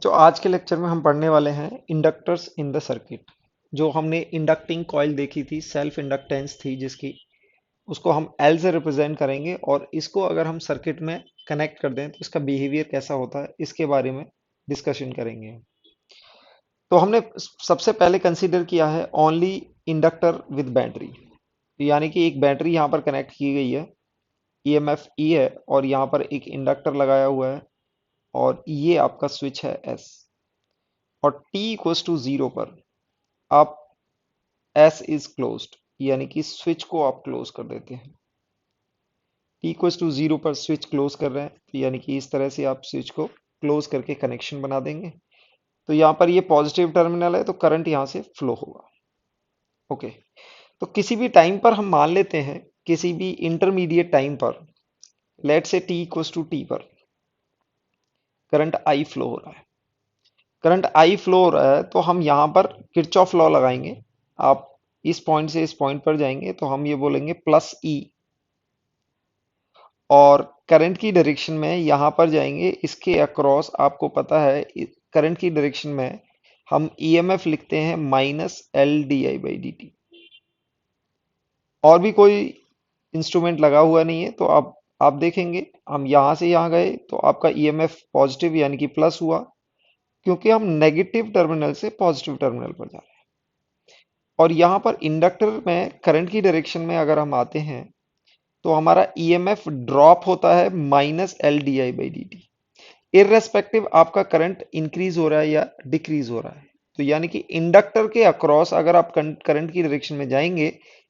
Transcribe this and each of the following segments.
जो आज के लेक्चर में हम पढ़ने वाले हैं इंडक्टर्स इन द सर्किट। जो हमने इंडक्टिंग कॉइल देखी थी, सेल्फ इंडक्टेंस थी जिसकी, उसको हम एल से रिप्रेजेंट करेंगे और इसको अगर हम सर्किट में कनेक्ट कर दें तो इसका बिहेवियर कैसा होता है इसके बारे में डिस्कशन करेंगे। तो हमने सबसे पहले कंसीडर किया है ओनली इंडक्टर विद बैटरी, यानी कि एक बैटरी यहाँ पर कनेक्ट की गई है, ईएमएफ ई है और यहाँ पर एक इंडक्टर लगाया हुआ है और ये आपका स्विच है एस। और t इक्वल्स टू जीरो पर आप एस इज क्लोज्ड, यानी कि स्विच को आप क्लोज कर देते हैं। t इक्वल्स टू जीरो पर स्विच क्लोज कर रहे हैं तो यानी कि इस तरह से आप स्विच को क्लोज करके कनेक्शन बना देंगे। तो यहाँ पर ये पॉजिटिव टर्मिनल है तो करंट यहाँ से फ्लो होगा। ओके, तो किसी भी टाइम पर हम मान लेते हैं, किसी भी इंटरमीडिएट टाइम पर, लेट से t इक्वल्स टू टी पर करंट I फ्लो हो रहा है। करंट I फ्लो हो रहा है तो हम यहाँ पर किरचॉफ लॉ लगाएंगे। आप इस पॉइंट से इस पॉइंट पर जाएंगे तो हम ये बोलेंगे प्लस ई, और करंट की डायरेक्शन में यहाँ पर जाएंगे इसके अक्रॉस, आपको पता है करंट की डायरेक्शन में हम ईएमएफ लिखते हैं minus L D I by D T. और भी कोई इंस्ट्रूमेंट लगा हुआ नहीं है तो आप देखेंगे हम यहाँ से यहाँ गए तो आपका ईएमएफ पॉजिटिव यानी कि प्लस हुआ, क्योंकि हम नेगेटिव टर्मिनल से पॉजिटिव टर्मिनल पर जा रहे हैं। और यहाँ पर इंडक्टर में करंट की डायरेक्शन में अगर हम आते हैं तो हमारा ईएमएफ ड्रॉप होता है minus L D I by D T, irrespective आपका करंट इंक्रीज हो रहा है या डिक्रीज हो रहा है। तो यानी कि इंडक्टर के अक्रॉस अगर आप करंट की डायरेक्शन में जाएंगे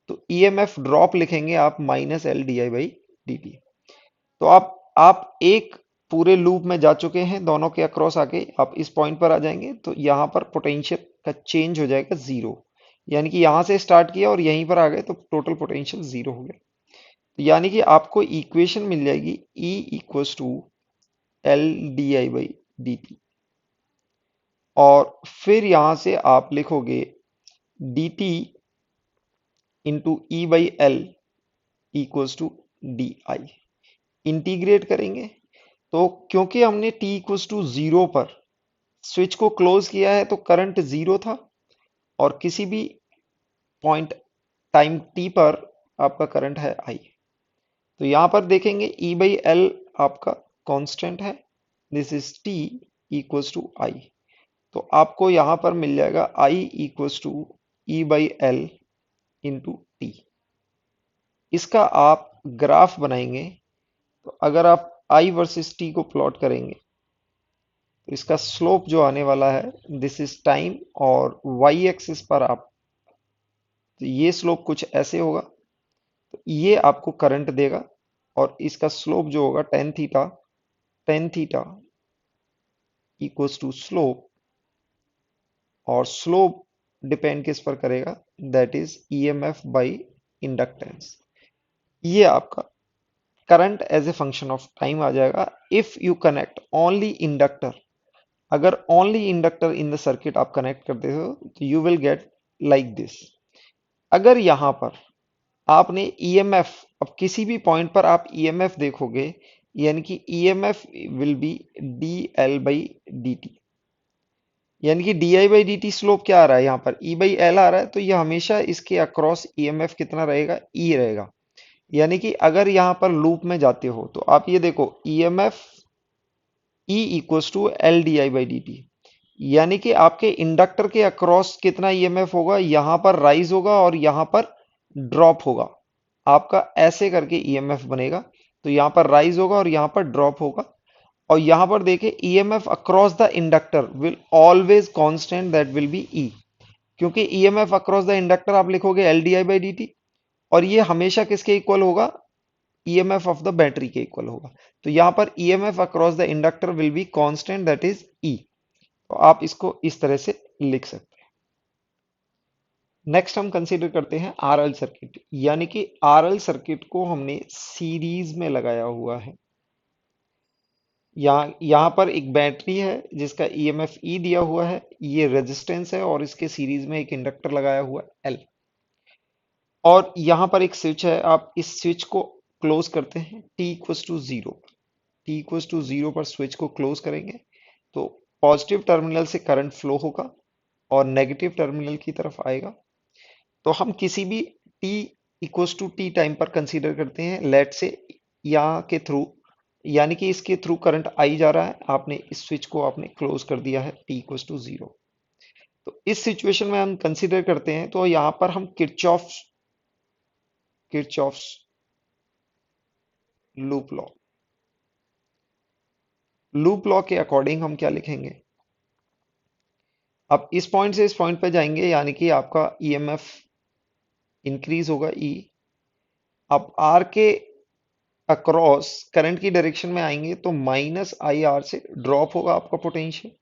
तो ईएमएफ ड्रॉप लिखेंगे आप minus L D I by D T. तो आप एक पूरे लूप में जा चुके हैं, दोनों के अक्रॉस आके आप इस पॉइंट पर आ जाएंगे तो यहाँ पर पोटेंशियल का चेंज हो जाएगा जीरो, यानी कि यहाँ से स्टार्ट किया और यहीं पर आ गए तो टोटल पोटेंशियल जीरो हो गया। तो यानी कि आपको इक्वेशन मिल जाएगी E equals to L D I by D T, और फिर यहां से आप लिखोगे D T into E by L equals to D I. Integrate करेंगे तो क्योंकि हमने t इक्वल्स टू जीरो पर स्विच को क्लोज किया है तो करंट जीरो था, और किसी भी पॉइंट टाइम t पर आपका करंट है I। तो यहां पर देखेंगे E बाई एल आपका कांस्टेंट है, this is t equals to I। तो आपको यहां पर मिल जाएगा I equals to E by L into T. इसका आप ग्राफ बनाएंगे तो अगर आप I वर्सेस t को प्लॉट करेंगे तो इसका स्लोप जो आने वाला है दिस इज टाइम, और y एक्सिस पर आप, तो ये स्लोप कुछ ऐसे होगा, तो ये आपको करंट देगा, और इसका स्लोप जो होगा ten theta equals to slope, और स्लोप डिपेंड किस पर करेगा, that is EMF by inductance. ये आपका current as a function of time आ जाएगा if you connect only inductor. अगर only inductor in the circuit आप कनेक्ट करते हो तो you will get like this. अगर यहां पर आपने ईएमएफ, अब किसी भी पॉइंट पर आप ईएमएफ देखोगे, यानी कि EMF will be D L by D T, यानी कि D I by D T slope क्या आ रहा है, यहाँ पर ई बाई एल आ रहा है, तो ये हमेशा इसके अक्रॉस ईएमएफ कितना रहेगा, ई रहेगा। यानी कि अगर यहाँ पर लूप में जाते हो तो आप ये देखो EMF E equals to L D I by D T, यानी कि आपके इंडक्टर के अक्रॉस कितना ईएमएफ होगा, यहाँ पर राइज होगा और यहाँ पर ड्रॉप होगा। आपका ऐसे करके ईएमएफ बनेगा, तो यहाँ पर राइज होगा और यहाँ पर ड्रॉप होगा। और यहां पर देखें EMF across the inductor will always constant, that will be E, क्योंकि ईएमएफ अक्रॉस द इंडक्टर आप लिखोगे L D I by D T, और ये हमेशा किसके इक्वल होगा, ईएमएफ ऑफ द बैटरी के इक्वल होगा। तो यहां पर EMF across the inductor will be constant, that is E. तो आप इसको इस तरह से लिख सकते हैं। नेक्स्ट हम कंसीडर करते हैं आरएल सर्किट, यानी कि आरएल सर्किट को हमने सीरीज में लगाया हुआ है। यहाँ पर एक बैटरी है जिसका ईएमएफ ई दिया हुआ है, ये रेजिस्टेंस है और इसके सीरीज में एक इंडक्टर लगाया हुआ है एल। और यहाँ पर एक स्विच है, आप इस स्विच को क्लोज करते हैं T equals to zero, T equals to zero पर स्विच को क्लोज करेंगे तो पॉजिटिव टर्मिनल से करंट फ्लो होगा और नेगेटिव टर्मिनल की तरफ आएगा। तो हम किसी भी t equals to T time पर कंसीडर करते हैं, लेट से यहाँ के थ्रू, यानी कि इसके थ्रू करंट आई जा रहा है, आपने इस स्विच को आपने क्लोज कर दिया है t इक्वल्स टू जीरो। तो इस सिचुएशन में हम कंसीडर करते हैं, तो यहाँ पर हम किरचॉफ्स लूप लॉ के अकॉर्डिंग हम क्या लिखेंगे। अब इस पॉइंट से इस पॉइंट पे जाएंगे, यानी कि आपका ईएमएफ इंक्रीज होगा ई। अब आर के अक्रॉस करंट की डायरेक्शन में आएंगे तो माइनस आई आर से ड्रॉप होगा आपका पोटेंशियल।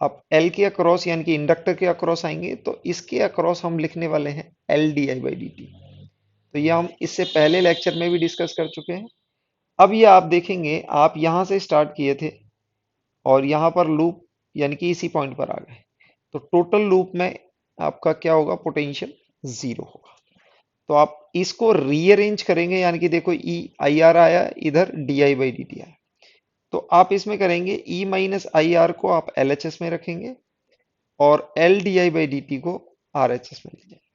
अब एल के अक्रॉस यानी कि इंडक्टर के अक्रॉस आएंगे तो इसके अक्रॉस हम लिखने वाले हैं L D I by D T. तो ये हम इससे पहले लेक्चर में भी डिस्कस कर चुके हैं। अब ये आप देखेंगे, आप यहां से स्टार्ट किए थे और यहां पर लूप यानी कि इसी पॉइंट पर आ गए, तो टोटल लूप में आपका क्या होगा, पोटेंशियल जीरो होगा। तो आप इसको रीअरेंज करेंगे, यानी कि देखो ई आई आर आया, इधर D I by D T आया, तो आप इसमें करेंगे ई माइनस आई आर को आप एल एच एस में रखेंगे और L D I by D T को आर एच एस में ले जाएंगे।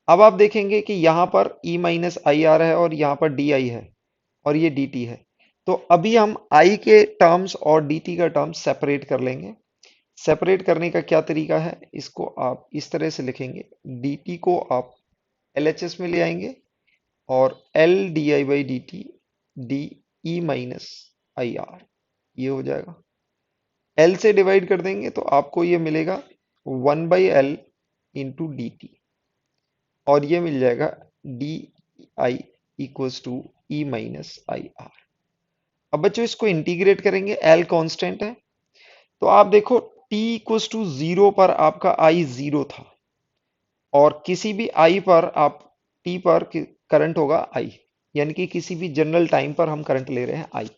अब आप देखेंगे कि यहाँ पर ई माइनस आई आर है और यहाँ पर डी आई है और ये डी टी है। तो अभी हम आई के टर्म्स और डी टी का टर्म्स सेपरेट कर लेंगे। सेपरेट करने का क्या तरीका है, इसको आप इस तरह से लिखेंगे, डी टी को आप एल एच एस में ले आएंगे और L D I by D T D E minus I are, ये हो जाएगा। एल से डिवाइड कर देंगे तो आपको ये मिलेगा one by L into D T, और ये मिल जाएगा D I equals to E minus I R. अब बच्चों इसको इंटीग्रेट करेंगे, एल कांस्टेंट है, तो आप देखो t इक्वल्स टू जीरो पर आपका आई जीरो था और किसी भी आई पर आप t पर करंट होगा आई, यानी कि किसी भी जनरल टाइम पर हम करंट ले रहे हैं आई।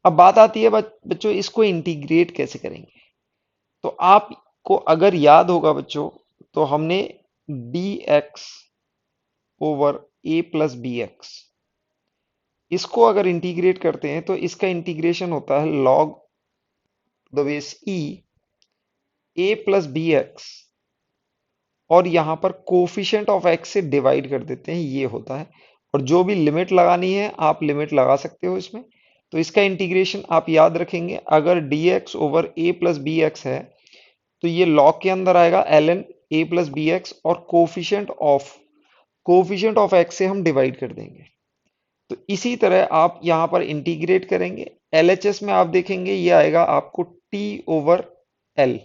अब बात आती है बच्चों इसको इंटीग्रेट कैसे करेंगे। तो आपको अगर याद होगा बच्चों, तो हमने डी एक्स ओवर ए प्लस बी एक्स, इसको अगर इंटीग्रेट करते हैं तो इसका इंटीग्रेशन होता है log the base E A plus B X, और यहां पर कोफिशिएंट ऑफ एक्स से डिवाइड कर देते हैं, ये होता है। और जो भी लिमिट लगानी है आप लिमिट लगा सकते हो इसमें। तो इसका इंटीग्रेशन आप याद रखेंगे, अगर dx over a plus B X है तो ये लॉग के अंदर आएगा ln a plus B X, और कोफिशिएंट ऑफ एक्स से हम डिवाइड कर देंगे। तो इसी तरह आप यहाँ पर इंटीग्रेट करेंगे, LHS में आप देखेंगे ये आएगा आपको t over l,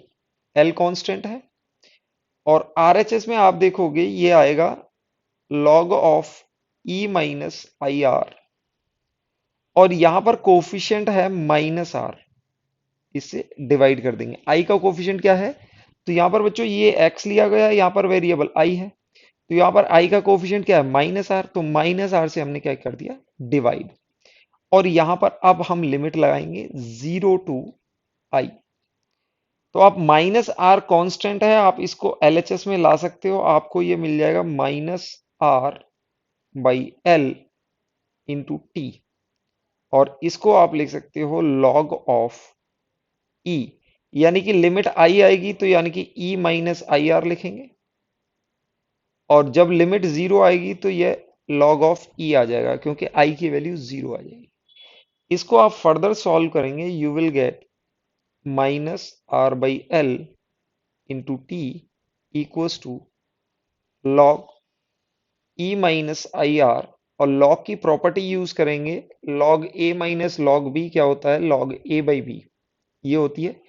l constant है, और RHS में आप देखोगे ये आएगा log of e minus I R, और यहां पर कोफिशिएंट है माइनस आर, इससे डिवाइड कर देंगे। i का कोफिशिएंट क्या है, तो यहां पर बच्चों ये x लिया गया है, यहां पर वेरिएबल i है, तो यहां पर i का कोफिशिएंट क्या है, माइनस आर, तो माइनस आर से हमने क्या कर दिया, डिवाइड। और यहां पर अब हम लिमिट लगाएंगे जीरो टू आई। तो आप माइनस आर कॉन्स्टेंट है, आप इसको एलएचएस में ला सकते हो, आपको ये मिल जाएगा minus R by L into T, और इसको आप लिख सकते हो लॉग ऑफ ई, यानी कि लिमिट आई आएगी तो यानी कि ई माइनस आई आर लिखेंगे, और जब लिमिट जीरो आएगी तो ये लॉग ऑफ ई आ जाएगा, क्योंकि आई की वैल्यू जीरो आ जाएगी। इसको आप फर्दर सॉल्व करेंगे, you will get minus R by L into T equals to log E minus I R, और लॉग की प्रॉपर्टी यूज करेंगे, log A minus log B क्या होता है, लॉग ए बाई बी, ये होती है।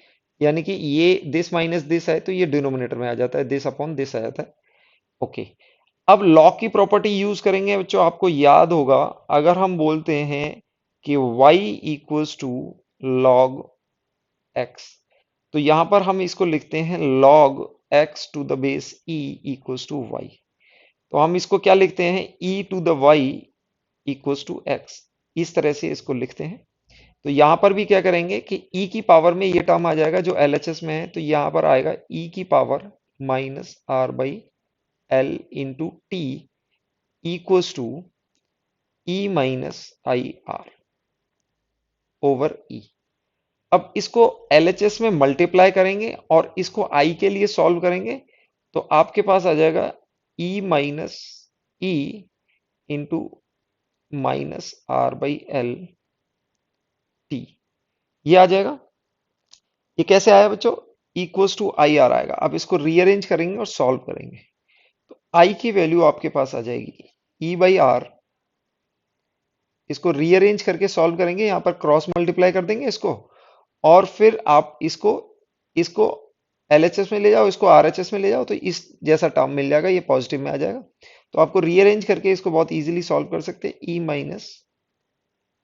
यानी कि ये दिस माइनस दिस है तो ये डिनोमिनेटर में आ जाता है, दिस अपॉन दिस आ जाता है। ओके, अब लॉग की प्रॉपर्टी यूज करेंगे बच्चों, आपको याद होगा, अगर हम बोलते हैं कि y equals to log x, तो यहां पर हम इसको लिखते हैं log x to the base e equals to y। तो हम इसको क्या लिखते हैं, e to the y equals to x, इस तरह से इसको लिखते हैं। तो यहां पर भी क्या करेंगे कि e की पावर में ये टर्म आ जाएगा जो LHS में है, तो यहां पर आएगा e की power minus R by L into T equals to E minus I R over E. अब इसको एलएचएस में मल्टीप्लाई करेंगे और इसको आई के लिए सॉल्व करेंगे, तो आपके पास आ जाएगा E minus E into minus R by L T, ये आ जाएगा। ये कैसे आया बच्चों? इक्वल्स टू आई आर आएगा। अब इसको रीअरेंज करेंगे और सॉल्व करेंगे, तो आई की वैल्यू आपके पास आ जाएगी ई बाई आर। इसको रीअरेंज करके सॉल्व करेंगे, यहां पर क्रॉस मल्टीप्लाई कर देंगे इसको, और फिर आप इसको इसको एलएचएस में ले जाओ, इसको आरएचएस में ले जाओ, तो इस जैसा टर्म मिल जाएगा, ये पॉजिटिव में आ जाएगा। तो आपको रीअरेंज करके इसको बहुत इजीली सॉल्व कर सकते हैं, E minus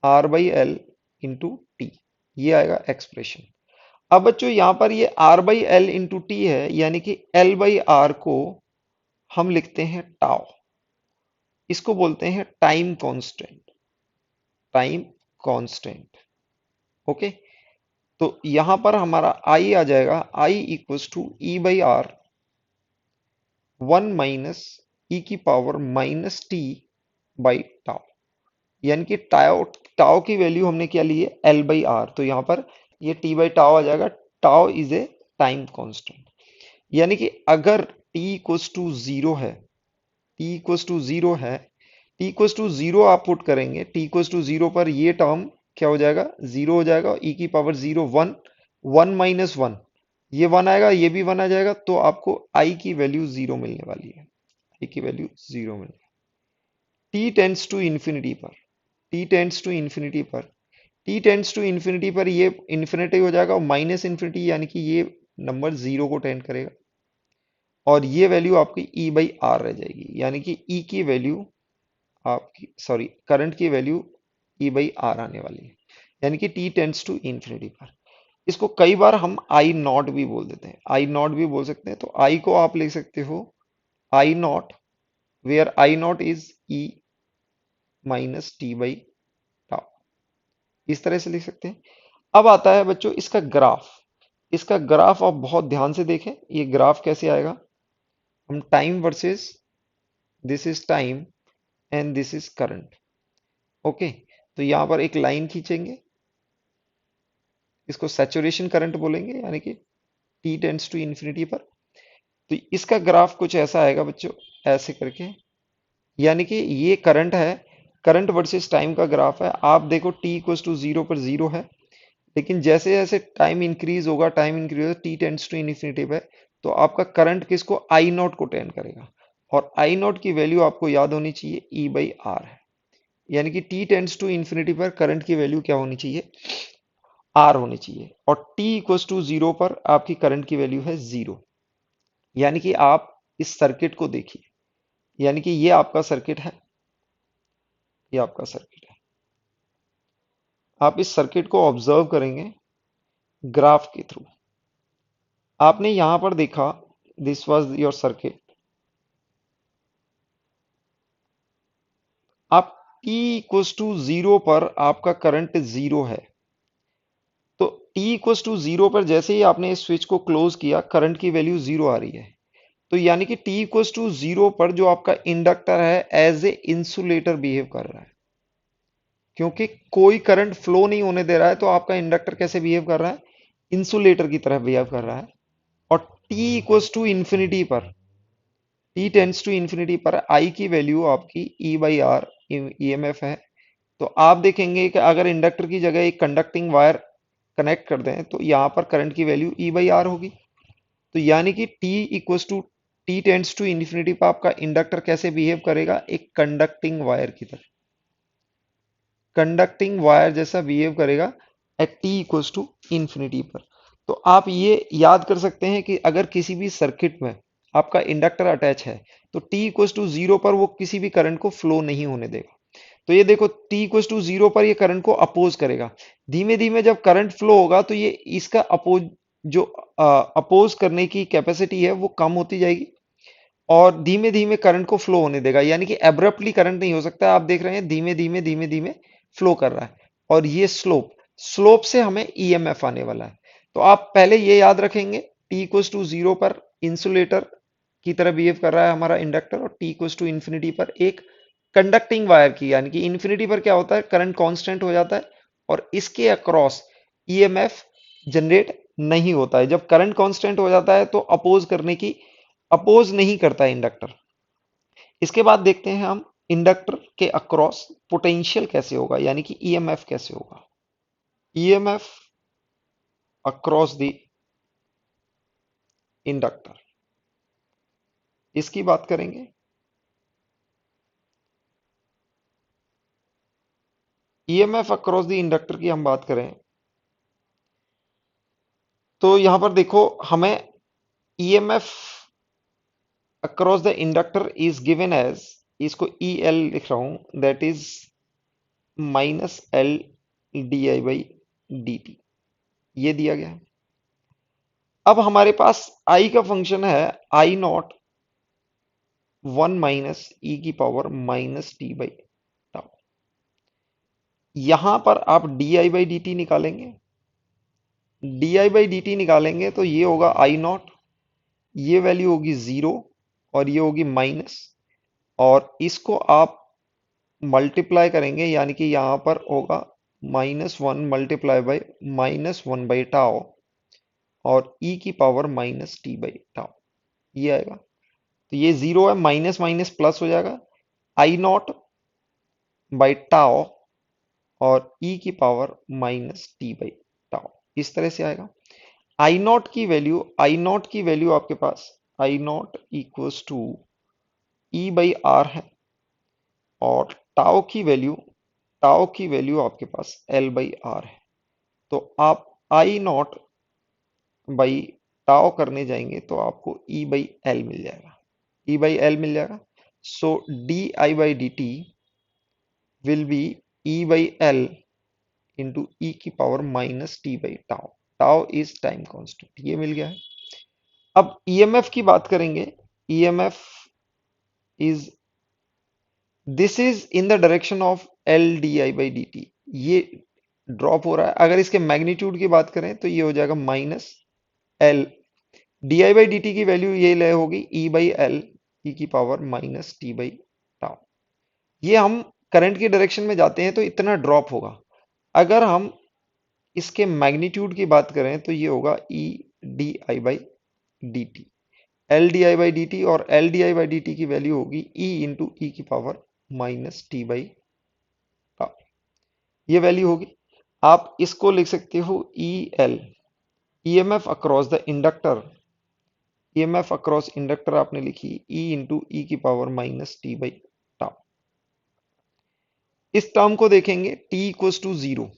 R by L into T, ये आएगा एक्सप्रेशन। अब बच्चों यहां पर ये R by L into T है, यानी कि एल बाई आर को हम लिखते हैं टाउ, इसको बोलते हैं time constant, time constant. Okay, तो यहां पर हमारा आई आ जाएगा, I equals to E by R 1 - E की पावर -t बाई टाउ, यानी कि टाउ टाउ की वैल्यू हमने क्या ली है, एल बाई आर, तो यहां पर ये टी बाई टाउ आ जाएगा। Tau is a time constant, यानी कि अगर t इक्वल्स टू जीरो है, t इक्वल्स टू जीरो है, t इक्वल्स टू जीरो आप पुट करेंगे, t इक्वल्स टू जीरो पर ये टर्म क्या हो जाएगा, जीरो हो जाएगा, e की पावर जीरो वन, 1 - 1, ये वन आएगा, ये भी वन आ जाएगा, तो आपको i की वैल्यू जीरो मिलने वाली है, i की वैल्यू जीरो मिलने, t टेंड्स टू इंफिनिटी पर, t टेंड्स टू इंफिनिटी पर, t टेंड्स टू इंफिनिटी पर ये इंफिनिटी हो जाएगा, और माइनस इंफिनिटी यानी कि ये नंबर जीरो को टेंड करेगा, और ये वैल्यू आपकी e बाई आर रह जाएगी, यानी कि e की वैल्यू आपकी, सॉरी, करंट की वैल्यू e बाई आर आने वाली है, यानी कि t टेंड्स टू इंफिनिटी पर। इसको कई बार हम आई नॉट भी बोल देते हैं, आई नॉट भी बोल सकते हैं, तो आई को आप लिख सकते हो I naught, where I naught is E minus T by tau, इस तरह से लिख सकते हैं। अब आता है बच्चों इसका ग्राफ, इसका ग्राफ आप बहुत ध्यान से देखें, ये ग्राफ कैसे आएगा, हम time versus, this is time and this is current. Okay, तो यहां पर एक लाइन खींचेंगे, इसको सैचुरेशन करंट बोलेंगे, यानी कि टी टेंड्स टू इंफिनिटी पर। तो इसका ग्राफ कुछ ऐसा आएगा बच्चों, ऐसे करके, यानी कि ये करंट है, करंट वर्सेस टाइम का ग्राफ है। आप देखो t इक्वल्स टू जीरो पर जीरो है, लेकिन जैसे जैसे टाइम इंक्रीज होगा, टाइम इंक्रीज होगा, टी टेंड्स टू इन्फिनिटी है, तो आपका करंट किसको, आई नॉट को टेंड करेगा, और आई नॉट की वैल्यू आपको याद होनी चाहिए ई बाई आर है, यानी कि टी टेंड्स टू इन्फिनिटी पर करंट की वैल्यू क्या होनी चाहिए, आर होनी चाहिए, और t इक्वल्स टू जीरो पर आपकी करंट की वैल्यू है जीरो। यानी कि आप इस सर्किट को देखिए, यानी कि ये आपका सर्किट है, ये आपका सर्किट है, आप इस सर्किट को ऑब्जर्व करेंगे ग्राफ के थ्रू। आपने यहां पर देखा, दिस वाज योर सर्किट, आप t इक्वल्स टू जीरो पर आपका करंट जीरो है, तो t इक्वल्स टू जीरो पर जैसे ही आपने इस स्विच को क्लोज किया, करंट की वैल्यू जीरो आ रही है, तो यानी कि t इक्वल्स टू जीरो पर जो आपका इंडक्टर है एज ए इंसुलेटर बिहेव कर रहा है, क्योंकि कोई करंट फ्लो नहीं होने दे रहा है, तो आपका इंडक्टर कैसे बिहेव कर रहा है, इंसुलेटर की तरह बिहेव कर रहा है। और t इक्वल्स टू इंफिनिटी पर, t टेंड्स टू इंफिनिटी पर I की वैल्यू आपकी E बाई आर ईएमएफ है, तो आप देखेंगे कि अगर इंडक्टर की जगह एक कंडक्टिंग वायर कनेक्ट कर दें, तो यहाँ पर करंट की वैल्यू E बाई आर होगी। तो यानी कि t equals to, t tends to infinity पर आपका इंडक्टर कैसे बिहेव करेगा, एक कंडक्टिंग वायर की तरह, कंडक्टिंग वायर जैसा बिहेव करेगा at t equals to infinity पर। तो आप ये याद कर सकते हैं कि अगर किसी भी सर्किट में आपका इंडक्टर अटैच है, तो t इक्वल्स टू जीरो पर वो किसी भी करंट को फ्लो नहीं होने देगा। तो ये देखो t इक्वल्स टू जीरो पर ये करंट को अपोज करेगा, धीमे धीमे जब करंट फ्लो होगा, तो ये इसका अपोज, जो अपोज करने की कैपेसिटी है वो कम होती जाएगी, और धीमे धीमे करंट को फ्लो होने देगा, यानी कि एब्रप्टली करंट नहीं हो सकता। आप देख रहे हैं धीमे धीमे धीमे धीमे फ्लो कर रहा है, और ये स्लोप, स्लोप से हमें ईएमएफ आने वाला है। तो आप पहले ये याद रखेंगे, टी इक्वल्स टू जीरो पर इंसुलेटर की तरह बिहेव कर रहा है हमारा इंडक्टर, और टी इक्वल्स टू इंफिनिटी पर एक कंडक्टिंग वायर की, यानी कि इंफिनिटी पर क्या होता है, करंट कांस्टेंट हो जाता है, और इसके अक्रॉस ईएमएफ जनरेट नहीं होता है। जब करंट कांस्टेंट हो जाता है तो अपोज नहीं करता है इंडक्टर। इसके बाद देखते हैं हम इंडक्टर के अक्रॉस पोटेंशियल कैसे होगा, यानी कि ईएमएफ कैसे होगा। ईएमएफ अक्रॉस द इंडक्टर, इसकी बात करेंगे। ईएमएफ अक्रॉस द इंडक्टर की हम बात करें तो यहां पर देखो, हमें EMF across the inductor is given as, इसको ई एल लिख रहा हूं, that is minus L D I by D T, ये दिया गया है। अब हमारे पास आई का फंक्शन है आई नॉट 1 - e की power minus T by tau. यहां पर आप D I by D T निकालेंगे, D I by D T निकालेंगे तो ये होगा आई नॉट, ये वैल्यू होगी जीरो और ये होगी माइनस, और इसको आप मल्टीप्लाई करेंगे, यानी कि यहां पर होगा -1 मल्टीप्लाई बाई -1 बाई टाओ और e की power minus T by tau, ये आएगा। तो ये जीरो है, माइनस माइनस प्लस हो जाएगा, आई नॉट बाई टाओ और e की power minus T by tau, इस तरह से आएगा। आई नॉट की वैल्यू आपके पास I naught equals to E by R है, और टाओ की वैल्यू आपके पास एल बाई आर है। तो आप आई नॉट बाई टाओ करने जाएंगे तो आपको ई बाई एल मिल जाएगा, ई बाई एल मिल जाएगा। So D I by D T will be E by L into E की power minus T by tau, tau is time constant, ये मिल गया है। अब ईएमएफ की बात करेंगे। EMF is, this is in the direction of L D I by D T, ये ड्रॉप हो रहा है। अगर इसके मैग्नीट्यूड की बात करें तो ये हो जाएगा minus L, D I by D T की वैल्यू ये ले होगी ई बाई एल ई की power minus T by tau. ये हम करंट की डायरेक्शन में जाते हैं तो इतना ड्रॉप होगा। अगर हम इसके मैग्नीट्यूड की बात करें तो ये होगा E D I by D T, L D I by D T, और L D I by D T की वैल्यू होगी ई इंटू ई की power minus T by tau, ये वैल्यू होगी। आप इसको लिख सकते हो E L, EMF across the inductor, EMF across inductor आपने लिखी ई इंटू ई की power minus T by tau. इस टर्म को देखेंगे T equals to zero,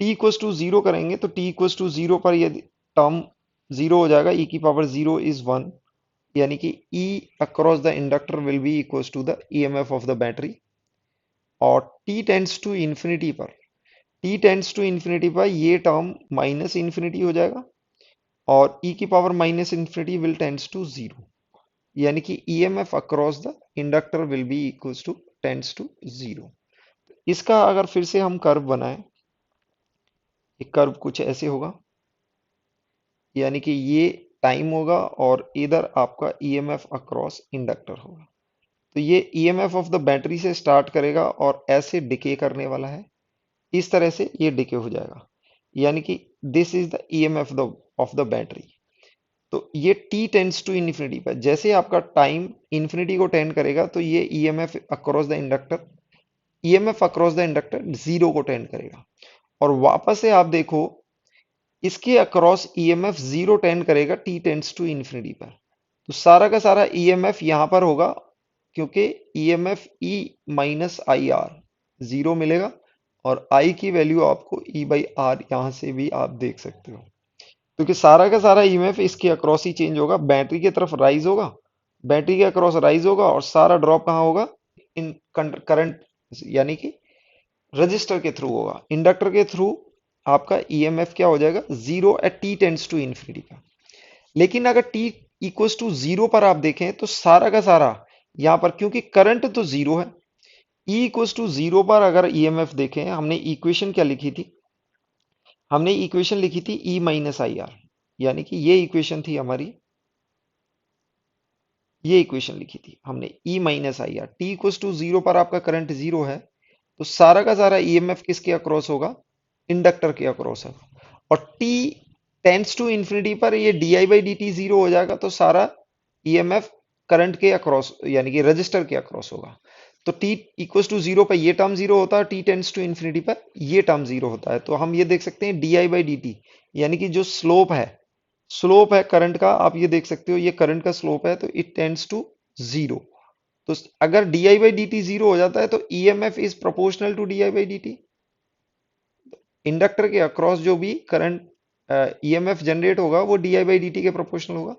T equals to zero करेंगे तो टी इक्वस टू जीरो पर यदि टर्म जीरो हो जाएगा, ई की पावर जीरो इज वन, यानी कि E across the inductor will be equals to the EMF of the battery. और टी टेंड्स टू इंफिनिटी पर, टी टेंड्स टू इंफिनिटी पर ये टर्म माइनस इंफिनिटी हो जाएगा, और e की power minus infinity will tends to zero, यानी कि EMF across the inductor will be equals to tends to zero. इसका अगर फिर से हम कर्व बनाएं, एक कर्व कुछ ऐसे होगा, यानी कि ये टाइम होगा और इधर आपका ईएमएफ अक्रॉस इंडक्टर होगा। तो ये ईएमएफ ऑफ द बैटरी से स्टार्ट करेगा और ऐसे डिके करने वाला है, इस तरह से ये डिके हो जाएगा, यानी कि this is the EMF of the battery. तो ये t टेंड्स टू इन्फिनिटी पर, जैसे आपका टाइम इन्फिनिटी को टेंड करेगा तो ये EMF across the inductor zero को टेंड करेगा। और वापस से आप देखो, इसके अक्रॉस ईएमएफ जीरो टेंड करेगा t टेंड्स टू इन्फिनिटी पर। तो सारा का सारा ईएमएफ यहां पर होगा, क्योंकि EMF E minus I are zero मिलेगा, और आई की वैल्यू आपको ई बाई आर यहां से भी आप देख सकते हो, क्योंकि सारा का सारा ईएमएफ इसके अक्रॉस ही चेंज होगा, बैटरी की तरफ राइज होगा, बैटरी के अक्रॉस राइज होगा, और सारा ड्रॉप कहाँ होगा, इन करंट, यानी कि रजिस्टर के थ्रू होगा। इंडक्टर के थ्रू आपका ईएमएफ क्या हो जाएगा, zero at T tends to infinity का। लेकिन अगर टी इक्वल्स टू जीरो पर आप देखें तो सारा का सारा यहां पर, क्योंकि करंट तो जीरो है, ई इक्वल्स टू जीरो पर अगर ईएमएफ देखें, हमने इक्वेशन क्या लिखी थी, हमने इक्वेशन लिखी थी ई माइनस आई आर, यानी कि ये इक्वेशन थी हमारी, ये इक्वेशन लिखी थी हमने E minus I R. T equals to zero पर आपका करंट जीरो है, तो सारा का सारा ईएमएफ किसके अक्रॉस होगा, इंडक्टर के अक्रॉस है। और t टेंस टू इंफिनिटी पर ये di by D T zero हो जाएगा, तो सारा ईएमएफ करंट के अक्रॉस यानी कि रजिस्टर के अक्रॉस होगा। तो t इक्वल्स टू जीरो पर ये टर्म जीरो होता है, t टेंस टू इंफिनिटी पर ये टर्म जीरो होता है। तो हम ये देख सकते हैं di बाई डी टी यानी कि जो स्लोप है करंट का, आप ये देख सकते हो ये करंट का स्लोप है, तो इट टेंड्स टू जीरो। तो अगर di by D T zero हो जाता है तो EMF is proportional to di by D T. Inductor के अक्रॉस जो भी करंट ईएमएफ जनरेट होगा वो di बाई डी टी के प्रोपोर्शनल होगा।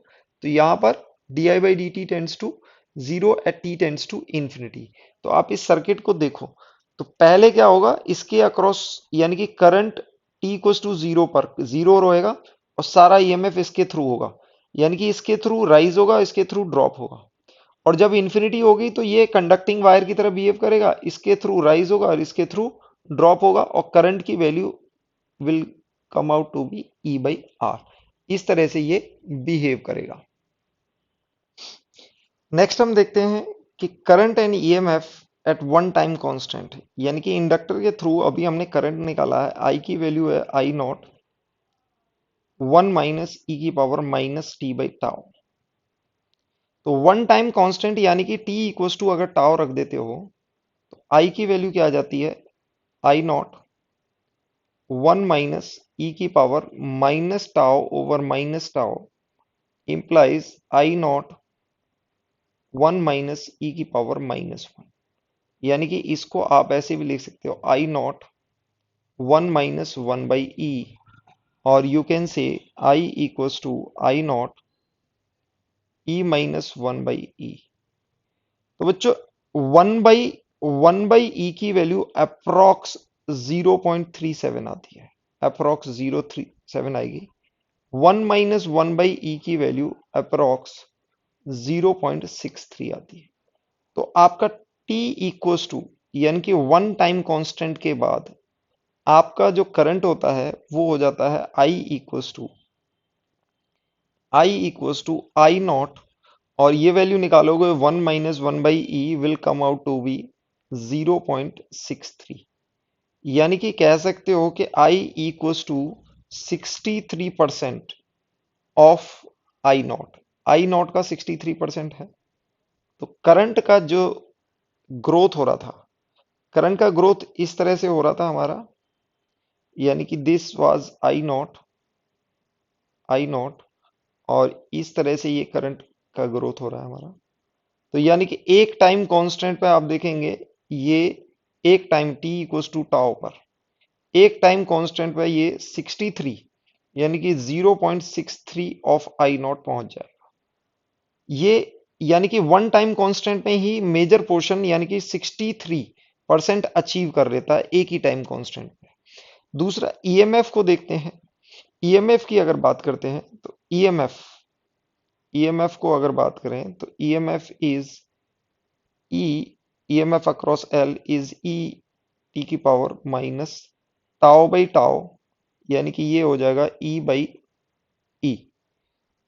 तो यहाँ पर di by D T tends to zero at t tends to infinity. तो आप इस सर्किट को देखो, तो पहले क्या होगा, इसके अक्रॉस यानी कि current t equals to zero पर जीरो रहेगा और सारा ईएमएफ इसके थ्रू होगा, यानी कि इसके थ्रू राइज होगा, इसके थ्रू ड्रॉप होगा। और जब इन्फिनिटी होगी तो ये कंडक्टिंग वायर की तरह बिहेव करेगा, इसके थ्रू राइज होगा और इसके थ्रू ड्रॉप होगा, और करंट की value will come out to be E by R. इस तरह से ये बिहेव करेगा। नेक्स्ट हम देखते हैं कि current and EMF at one time constant, यानी कि इंडक्टर के थ्रू अभी हमने करंट निकाला है, आई की वैल्यू है I naught one minus E की power minus T by tau. तो वन टाइम कांस्टेंट यानी कि टी इक्वल्स टू अगर टाउ रख देते हो तो आई की वैल्यू क्या आ जाती है, I naught one minus E की power minus tau over minus tau implies I naught one minus E की पावर माइनस वन। यानी कि इसको आप ऐसे भी लिख सकते हो I naught one minus one by E, और you can say I equals to I naught E minus one by E. तो बच्चों वन बाई ई की वैल्यू अप्रोक्स 0.37 आती है, अप्रोक्स 037 आएगी। वन माइनस वन बाई ई की वैल्यू अप्रोक्स 0.63 आती है। तो आपका t इक्वल्स टू यानी कि वन टाइम कांस्टेंट के बाद आपका जो करंट होता है वो हो जाता है I equals to I naught, और ये वैल्यू निकालोगे one minus one by E will come out to be 0.63। यानी कि कह सकते हो कि I equals to 63% of I naught का 63% है। तो करंट का जो ग्रोथ हो रहा था, करंट का ग्रोथ इस तरह से हो रहा था हमारा, यानी कि दिस वाज आई नॉट, और इस तरह से ये करंट का ग्रोथ हो रहा है हमारा। तो यानी कि एक टाइम कांस्टेंट पे आप देखेंगे, ये एक time t equals to tau पर एक टाइम कांस्टेंट पे ये 63 यानी कि 0.63 ऑफ आई नॉट पहुंच जाएगा। ये यानी कि वन टाइम कांस्टेंट में ही मेजर पोर्शन यानी कि 63% अचीव कर लेता है एक ही टाइम कांस्टेंट पे। दूसरा ईएमएफ को देखते हैं। ईएमएफ की अगर बात करते हैं तो ईएमएफ को अगर बात करें तो EMF is E EMF across L is E T की power minus tau by tau, यानी कि ये हो जाएगा ई बाई ई।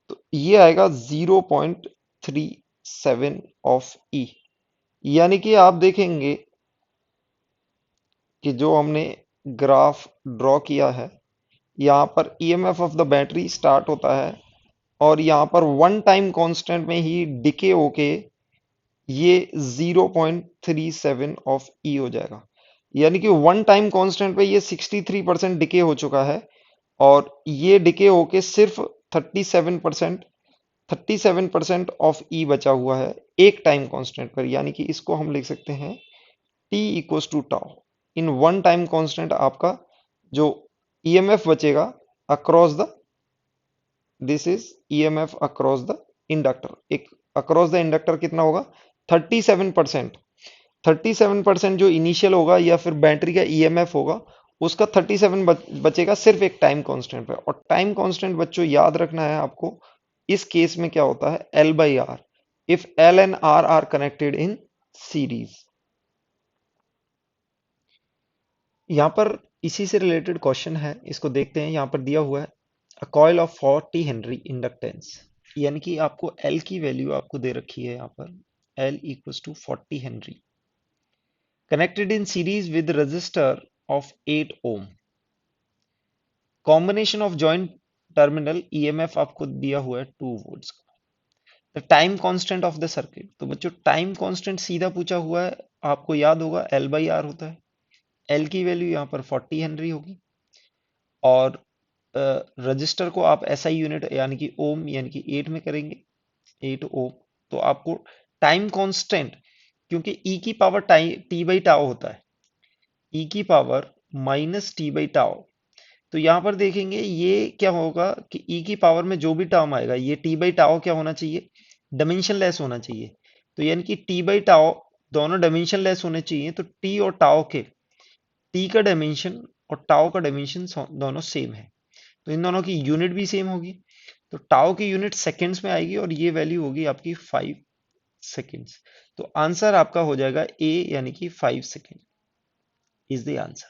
तो ये आएगा 0.37 ऑफ ई। यानी कि आप देखेंगे कि जो हमने ग्राफ ड्रॉ किया है, यहाँ पर EMF of the battery start होता है और यहाँ पर वन टाइम कांस्टेंट में ही डिके होके ये 0.37 ऑफ ई हो जाएगा। यानी कि वन टाइम कांस्टेंट पे ये 63% डिके हो चुका है, और ये डिके होके सिर्फ 37% ऑफ ई बचा हुआ है एक टाइम कांस्टेंट पर। यानी कि इसको हम लिख सकते हैं T equals to tau. In one time constant आपका जो ईएमएफ बचेगा across the, this is EMF across the inductor. एक अक्रॉस द इंडक्टर कितना होगा, 37%। 37% जो इनिशियल होगा या फिर बैटरी का ईएमएफ होगा, उसका 37 बचेगा सिर्फ एक टाइम कांस्टेंट पे। और टाइम कांस्टेंट बच्चों याद रखना है आपको, इस केस में क्या होता है, L by R, if L and R connected in series. यहाँ पर इसी से रिलेटेड क्वेश्चन है, इसको देखते हैं। यहाँ पर दिया हुआ है a coil of 40 Henry inductance, यानी कि आपको एल की वैल्यू आपको दे रखी है यहाँ पर, L equals to 40 henry connected in series with resistor of 8 ohm। Combination of joint terminal EMF आपको दिया हुआ है 2 वोल्ट्स का। The time constant of the circuit, तो बच्चों टाइम कांस्टेंट सीधा पूछा हुआ है, आपको याद होगा एल बाई आर होता है। एल की वैल्यू यहाँ पर 40 हेनरी होगी, और रजिस्टर को आप एसआई यूनिट यानी कि ओम यानी कि 8 में करेंगे, 8 ओम। तो आपको टाइम कांस्टेंट, क्योंकि ई की पावर टी बाई टाउ होता है, ई की power minus T by tau, तो यहां पर देखेंगे ये क्या होगा कि ई की पावर में जो भी टर्म आएगा ये टी बाई टाओ क्या होना चाहिए, डायमेंशन लेस होना चाहिए। तो यानी कि टी बाई टाओ दोनों डायमेंशन लेस होने चाहिए, तो टी और टाओ के, टी का डायमेंशन और टाओ का डायमेंशन दोनों सेम है, तो इन दोनों की यूनिट भी सेम होगी। तो टाओ की यूनिट सेकेंड्स में आएगी और ये वैल्यू होगी आपकी 5 सेकेंड्स। तो आंसर आपका हो जाएगा ए, यानी कि 5 सेकेंड इज द आंसर।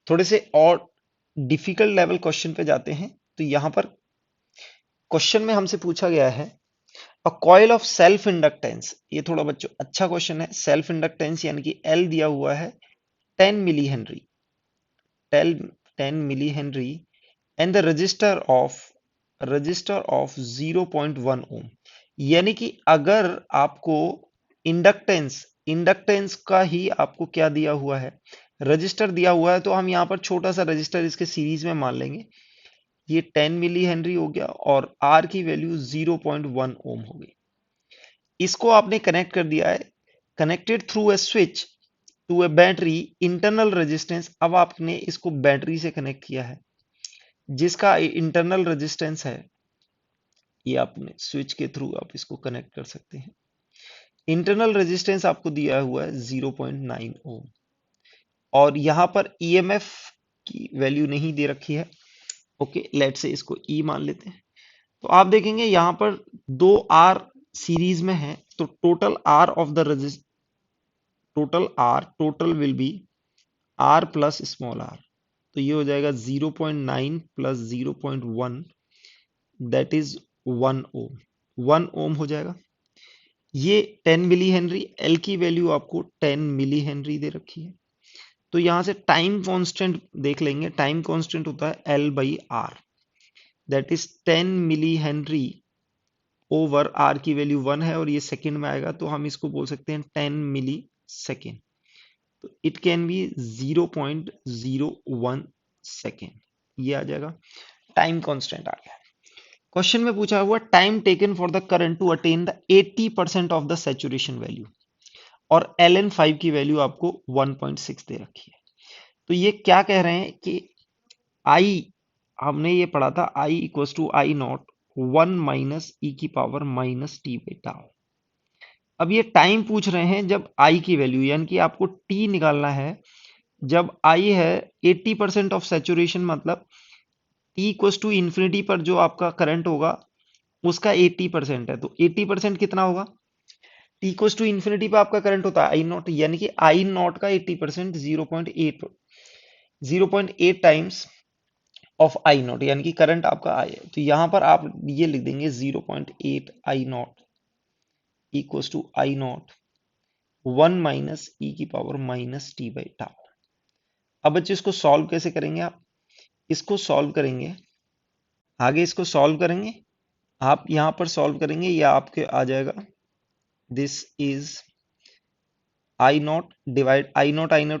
थोड़े से और डिफिकल्ट लेवल क्वेश्चन पे जाते हैं। तो यहां पर क्वेश्चन में हमसे पूछा गया है a coil of self inductance, ये थोड़ा बच्चों अच्छा क्वेश्चन है। सेल्फ इंडक्टेंस यानी कि एल दिया हुआ है 10 milli henry, 10 milli henry, and the resistor of 0.1 ohm. यानी कि अगर आपको इंडक्टेंस इंडक्टेंस का ही आपको क्या दिया हुआ है, रजिस्टर दिया हुआ है, तो हम यहाँ पर छोटा सा रजिस्टर इसके सीरीज में मान लेंगे। ये 10 मिली हेनरी हो गया और आर की वैल्यू 0.1 ओम हो गई। इसको आपने कनेक्ट कर दिया है, connected through a switch to a battery internal resistance. अब आपने इसको बैटरी से कनेक्ट किया है, जिसका इंटरनल रेजिस्टेंस है, ये आपने स्विच के थ्रू आप इसको कनेक्ट कर सकते हैं। इंटरनल रेजिस्टेंस आपको दिया हुआ है 0.9 ओम, और यहां पर ईएमएफ की वैल्यू नहीं दे रखी है। ओके, लेट से इसको ई मान लेते हैं। तो आप देखेंगे यहां पर दो आर सीरीज में है, तो total will be R plus small R. तो ये हो जाएगा 0.9 plus 0.1, that is 1 ohm, 1 ohm हो जाएगा। ये 10 मिली हेनरी, एल की वैल्यू आपको 10 मिली हेनरी दे रखी है। तो यहां से टाइम कांस्टेंट देख लेंगे, टाइम कांस्टेंट होता है L by R, that is 10 milli henry over R की वैल्यू 1 है और ये सेकंड में आएगा, तो हम इसको बोल सकते हैं 10 मिली सेकेंड। तो इट कैन बी 0.01 सेकेंड, ये आ जाएगा, टाइम कांस्टेंट आ गया। क्वेश्चन में पूछा हुआ time taken for the current to attain the 80% of the saturation value, और एल एन 5 की वैल्यू आपको 1.6 दे रखी है। तो ये क्या कह रहे हैं कि आई, हमने ये पढ़ा था I equal to I naught 1 minus E की पावर माइनस टी बेटा। अब ये टाइम पूछ रहे हैं जब आई की वैल्यू, यानी कि आपको टी निकालना है जब आई है 80% ऑफ सैचुरेशन, मतलब टी इक्वल टू इन्फिनिटी पर जो आपका करंट होगा उसका 80% है। तो 80% कितना होगा, टी इक्वल टू इन्फिनिटी पे आपका करंट होता है आई नॉट, यानी कि आई नॉट का 80% 0.8 टाइम्स ऑफ आई नॉट, यानी कि करंट आपका आई है। तो यहां पर आप ये लिख देंगे 0.8 I naught equal to I naught 1 minus E की power minus T by tau. अब बच्चे इसको सॉल्व कैसे करेंगे, आप इसको सॉल्व करेंगे, आगे इसको सॉल्व करेंगे, आप यहां पर सॉल्व करेंगे, या आपके आ जाएगा this is I not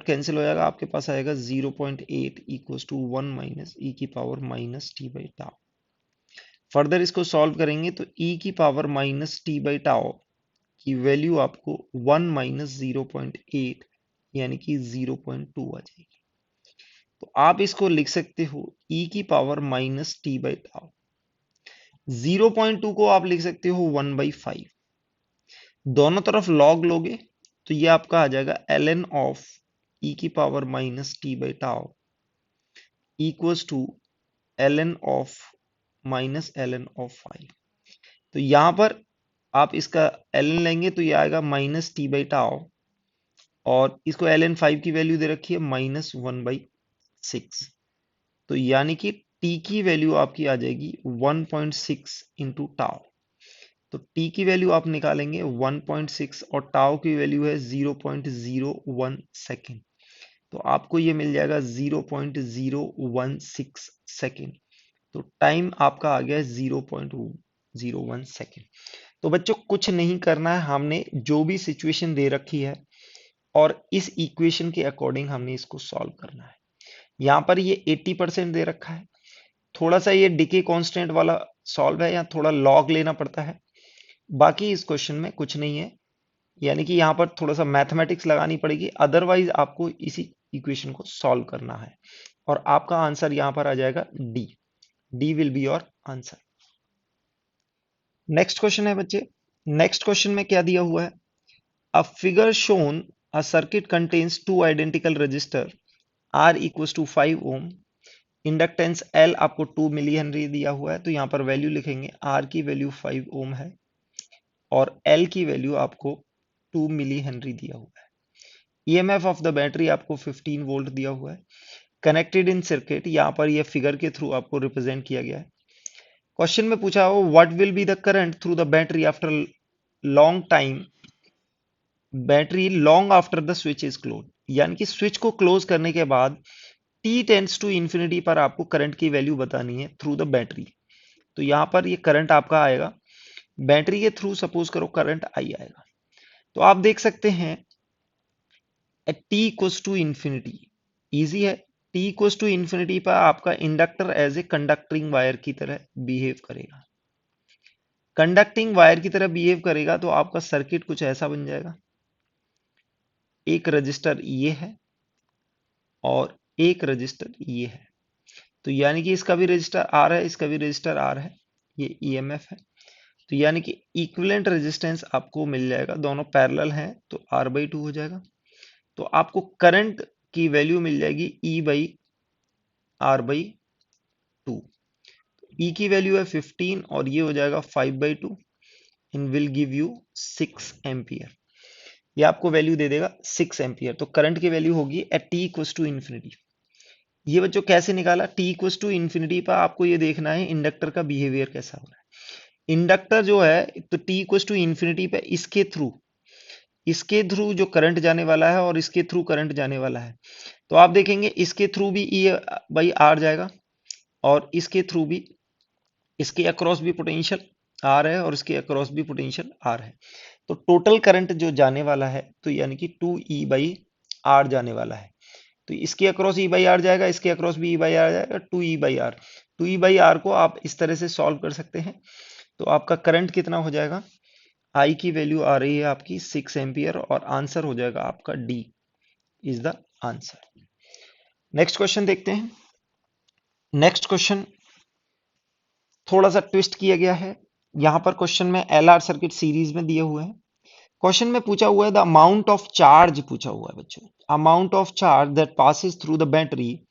cancel हो जाएगा, आपके पास आएगा 0.8 इक्वल टू 1 माइनस ई की power minus T by tau. Further इसको सॉल्व करेंगे तो ई की power minus T by tau की वैल्यू आपको 1 माइनस 0.8 यानी कि 0.2 आ जाएगी। तो आप इसको लिख सकते हो ई की power minus T by tau, 0.2 को आप लिख सकते हो 1/5, दोनों तरफ लॉग लोगे तो ये आपका आ जाएगा ln ऑफ ई की power minus T by tau equals to ln of minus ln of 5। तो यहां पर आप इसका ln लेंगे तो ये आएगा माइनस टी बाई टाउ, और इसको ln 5 की वैल्यू दे रखी है माइनस 1/6। तो यानी कि t की वैल्यू आपकी आ जाएगी 1.6 इंटू टाउ। तो t की वैल्यू आप निकालेंगे 1.6 और टाउ की वैल्यू है 0.01 सेकेंड। तो आपको ये मिल जाएगा 0.016 सेकेंड। तो टाइम आपका आ गया है 0.01 सेकेंड। तो बच्चों कुछ नहीं करना है, हमने जो भी सिचुएशन दे रखी है और इस इक्वेशन के अकॉर्डिंग हमने इसको सॉल्व करना है। यहाँ पर ये 80% दे रखा है, थोड़ा सा ये डिके कांस्टेंट वाला सॉल्व है, या थोड़ा लॉग लेना पड़ता है। बाकी इस क्वेश्चन में कुछ नहीं है, यानी कि यहाँ पर थोड़ा सा मैथमेटिक्स लगानी पड़ेगी, अदरवाइज आपको इसी इक्वेशन को सॉल्व करना है और आपका आंसर यहाँ पर आ जाएगा D. D will be your answer. Next question है बच्चे, नेक्स्ट क्वेश्चन में क्या दिया हुआ है? A figure shown a circuit contains two identical resistor R equals to 5 ohm, inductance L आपको 2 मिली हेनरी दिया हुआ है, तो यहाँ पर वैल्यू लिखेंगे, R की वैल्यू 5 ओम है और L की वैल्यू आपको 2 मिली हेनरी दिया हुआ है। ईएमएफ ऑफ द बैटरी आपको 15 वोल्ट दिया हुआ है। कनेक्टेड इन सर्किट, यहाँ पर यह फिगर के थ्रू आपको रिप्रेजेंट किया गया है। क्वेश्चन में पूछा हो what will be the current through the battery after long time, battery long after the switch is close, यानी कि स्विच को क्लोज करने के बाद टी टेंड्स टू इंफिनिटी पर आपको करंट की वैल्यू बतानी है थ्रू द बैटरी। तो यहां पर ये करंट आपका आएगा बैटरी के थ्रू, सपोज करो करंट आई आएगा, तो आप देख सकते हैं at T equals to infinity, easy है, टी इक्वल्स टू इंफिनिटी पर आपका inductor as a conducting wire की तरह बिहेव करेगा। कंडक्टिंग वायर की तरह बिहेव करेगा तो आपका सर्किट कुछ ऐसा बन जाएगा। एक रजिस्टर ये है और एक रजिस्टर ये है, तो यानी कि इसका भी रजिस्टर आर है, इसका भी रजिस्टर आर है, ये ईएमएफ है, तो यानी कि इक्विवेलेंट रेजिस्टेंस आपको मिल जाएगा, दोनों पैरेलल हैं तो R/2 हो जाएगा। तो आपको करंट की वैल्यू मिल जाएगी E/R/2। ई की वैल्यू है 15 और ये हो जाएगा 5/2 in will give you 6 ampere. ये आपको वैल्यू दे देगा 6 एम्पियर। तो करंट की वैल्यू होगी at T equals to infinity. ये बच्चों कैसे निकाला? टी इक्वल्स टू इन्फिनिटी पर आपको ये देखना है इंडक्टर का बिहेवियर कैसा हो रहा है। इंडक्टर जो है, तो टी इक्वल्स टू इन्फिनिटी पे इसके थ्रू जो करंट जाने वाला है और इसके थ्रू करंट जाने वाला है, तो आप देखेंगे इसके थ्रू भी E/R जाएगा और इसके थ्रू भी, इसके अक्रॉस भी पोटेंशियल आर है और इसके अक्रॉस भी पोटेंशियल आर है। तो टोटल करंट जो जाने वाला है, तो यानी कि 2E/R जाने वाला है। तो इसके अक्रॉस E/R जाएगा, इसके अक्रॉस भी E/R जाएगा, 2E/R। 2E/R को आप इस तरह से सॉल्व कर सकते हैं। तो आपका करंट कितना हो जाएगा? आई की वैल्यू आ रही है आपकी 6 एम्पियर और आंसर हो जाएगा आपका D is the answer. Next question देखते हैं। नेक्स्ट क्वेश्चन थोड़ा सा ट्विस्ट किया गया है। यहां पर क्वेश्चन में एलआर सर्किट सीरीज में दिए हुए हैं। क्वेश्चन में पूछा हुआ है द अमाउंट ऑफ चार्ज, पूछा हुआ है बच्चों, amount of charge that passes through the battery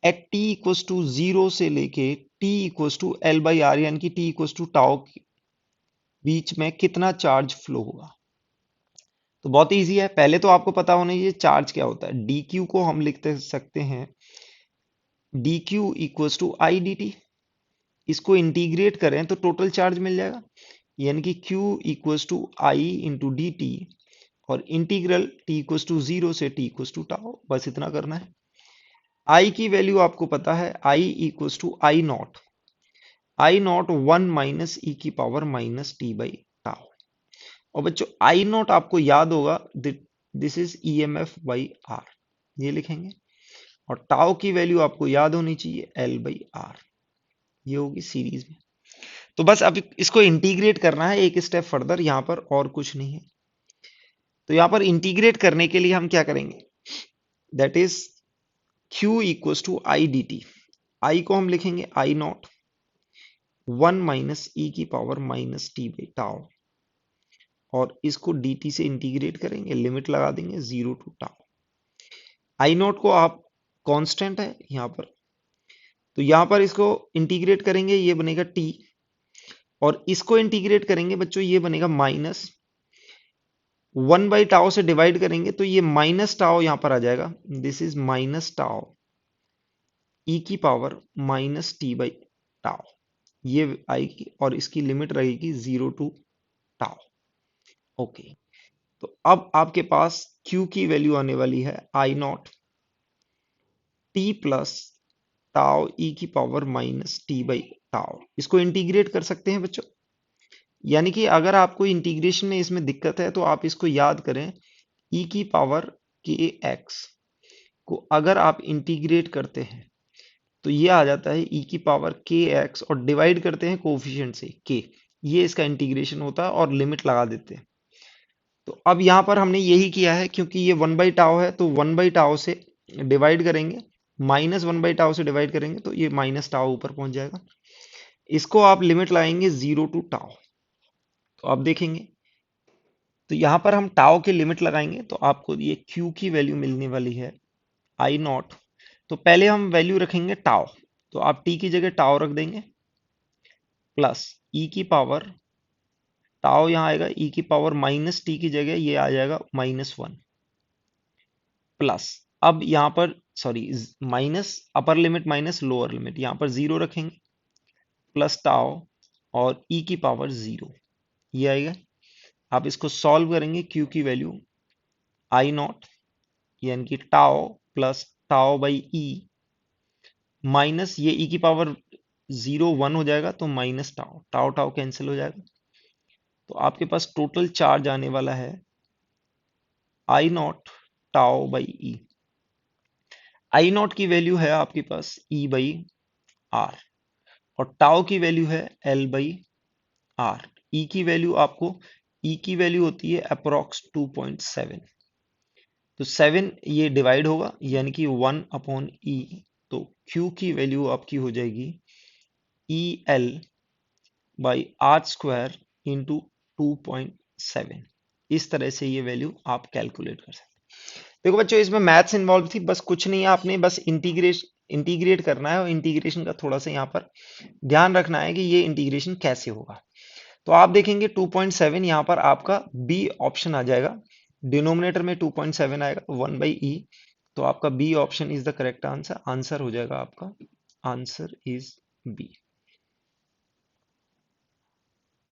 at T equals to 0 से लेके टी इक्वल्स टू L/R, यानी कि टी इक्वल्स टू टाउ के बीच में कितना चार्ज फ्लो होगा। तो बहुत इजी है, पहले तो आपको पता होना चाहिए चार्ज क्या होता है। डी क्यू को हम लिख सकते हैं D Q equals to I D T. इसको इंटीग्रेट करें तो टोटल चार्ज मिल जाएगा, यानी कि Q equals to I into D T और इंटीग्रल T इक्वल्स टू 0 से T इक्वल्स टू टाउ, बस इतना करना है। I की वैल्यू आपको पता है, I equals to I naught 1 minus E की power minus T by tau. और बच्चों आई नॉट आपको याद होगा, this is EMF by R, ये लिखेंगे। और टाउ की वैल्यू आपको याद होनी चाहिए L/R, ये होगी सीरीज में। तो बस अब इसको इंटीग्रेट करना है एक स्टेप फर्दर, यहां पर और कुछ नहीं है। तो यहां पर इंटीग्रेट करने के लिए हम क्या करेंगे, that is Q equals to I D T. I को हम लिखेंगे आई नॉट 1 माइनस ई की power minus T by tau, और इसको dt से इंटीग्रेट करेंगे, लिमिट लगा देंगे 0 टू टाउ। आई नॉट को आप कांस्टेंट है यहां पर, तो यहां पर इसको इंटीग्रेट करेंगे, ये बनेगा t, और इसको इंटीग्रेट करेंगे बच्चों, ये बनेगा माइनस 1/टाउ से डिवाइड करेंगे तो ये माइनस टाउ यहां पर आ जाएगा, दिस इज माइनस टाउ ई की power minus T by tau, ये आएगी और इसकी लिमिट रहेगी 0 टू टाउ। ओके, तो अब आपके पास Q की वैल्यू आने वाली है I not T plus tau ई की power minus T by tau, इसको इंटीग्रेट कर सकते हैं बच्चों। यानी कि अगर आपको इंटीग्रेशन में इसमें दिक्कत है तो आप इसको याद करें, ई की पावर के एक्स को अगर आप इंटीग्रेट करते हैं तो ये आ जाता है ई की पावर के एक्स, और डिवाइड करते हैं कोफिशिएंट से के, ये इसका इंटीग्रेशन होता है और लिमिट लगा देते हैं। तो अब यहाँ पर हमने यही किया है, क्योंकि ये 1/टाउ है तो 1/टाउ से डिवाइड करेंगे, -1/टाउ से डिवाइड करेंगे तो ये माइनस टाउ ऊपर पहुंच जाएगा। इसको आप लिमिट लगाएंगे 0 टू टाउ, तो आप देखेंगे तो यहाँ पर हम टाउ की लिमिट लगाएंगे तो आपको ये क्यू की वैल्यू मिलने वाली है आई नॉट। तो पहले हम वैल्यू रखेंगे टाउ, तो आप टी की जगह टाउ रख देंगे, प्लस ई की पावर, टाउ यहाँ आएगा ई की पावर माइनस टी की जगह ये आ जाएगा -1, प्लस अब यहाँ पर sorry minus upper limit minus lower limit, यहाँ पर 0 रखेंगे, प्लस टाउ और ई की पावर 0, ये आएगा। आप इसको सॉल्व करेंगे, क्यू की वैल्यू आई नॉट यानी कि tau plus tau by E minus ये ई की पावर 0 1 हो जाएगा तो minus tau, tau tau cancel हो जाएगा, तो आपके पास टोटल चार्ज आने वाला है I naught tau by E. I naught की वैल्यू है आपके पास ई बाई आर, और टाउ की वैल्यू है एल बाई आर। ई की वैल्यू आपको, ई की वैल्यू होती है अप्रोक्स 2.7, तो 7 ये डिवाइड होगा यानी कि 1/e, तो Q की वैल्यू आपकी हो जाएगी E L by R square into 2.7। इस तरह से ये वैल्यू आप कैलकुलेट कर सकते हैं। देखो बच्चों इसमें मैथ्स इन्वॉल्व थी, बस कुछ नहीं है, आपने बस इंटीग्रेट करना है, और इंटीग्रेशन का थोड़ा सा यहाँ पर ध्यान रखना है कि ये इंटीग्रेशन कैसे होगा। तो आप देखेंगे 2.7 यहाँ पर आपका बी ऑप्शन आ जाएगा, डिनोमिनेटर में 2.7 आएगा 1/e, तो आपका B option is the correct answer, answer हो जाएगा आपका, आंसर इज बी।